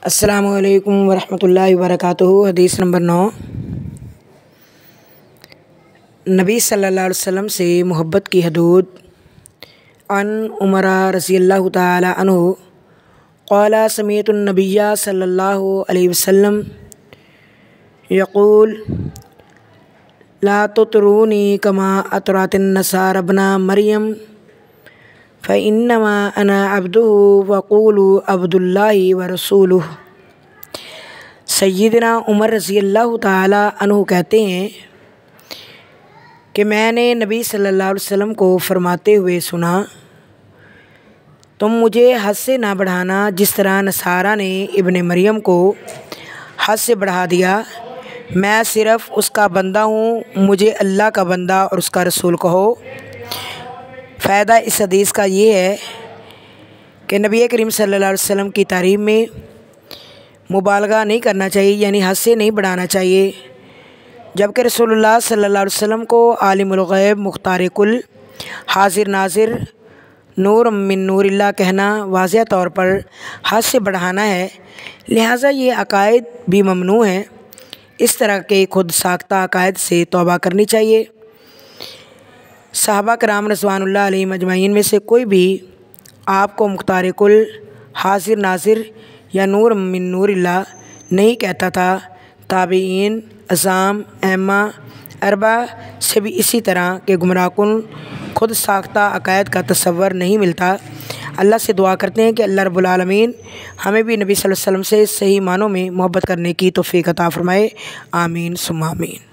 अस्सलामुअलैकुम वरहमतुल्लाहि वबरकातुहू। हदीस नंबर 9। नबी सल्लल्लाहु अलैहि वसल्लम से मोहब्बत की हदूद। अन उमर रज़ियल्लाहु ताला अन्हु क़ाला समीअतु नबिय्य सल्लल्लाहु अलैहि वसल्लम यक़ूल ला तुतरूनी कमा अतरातिन नसारा इब्ना मरियम फ़इन्नमा अना अब्दुहु वक़ूलू अब्दुल्लाहि व रसूलुहु। सय्यदना उमर रज़ियल्लाहु ताला अन्हु कहते हैं कि मैंने नबी सल्लल्लाहु अलैहि वसल्लम को फरमाते हुए सुना, तुम मुझे हद से ना बढ़ाना जिस तरह नसारा ने इब्ने मरियम को हद से बढ़ा दिया। मैं सिर्फ़ उसका बंदा हूँ, मुझे अल्लाह का बंदा और उसका रसूल कहो। फ़ायदा इस हदीस का ये है कि नबी करीम सल्लल्लाहु अलैहि वसल्लम की तारीफ़ में मुबालगा नहीं करना चाहिए, यानी हद से नहीं बढ़ाना चाहिए। जबकि रसूलुल्लाह सल्लल्लाहु अलैहि वसल्लम को आलिमुल ग़ैब, मुख्तार कुल, हाजिर नाजिर, नूर मिन नूरिल्लाह कहना वाज़ेह तौर पर हद से बढ़ाना है। लिहाजा ये अकायद भी ममनू हैं। इस तरह के खुद साख्ता अकायद से तौबा करनी चाहिए। सहाबा कराम रज़वानुल्लाह अलैहिम अजमईन में से कोई भी आपको मुख्तार कुल, हाजिर नाजिर या नूर मिन नूरिल्लाह नहीं कहता था। ताबीईन, अज़ाम, अम्मा, अरबा से भी इसी तरह के गुमराहकुन खुद साख्ता अकायद का तसव्वुर नहीं मिलता। अल्लाह से दुआ करते हैं कि अल्लाह रब्बुल आलमीन हमें भी नबी सल्लल्लाहु अलैहि वसल्लम से सही मानों में मोहब्बत करने की तौफ़ीक़ अता फ़रमाए। आमीन सुम्मा आमीन।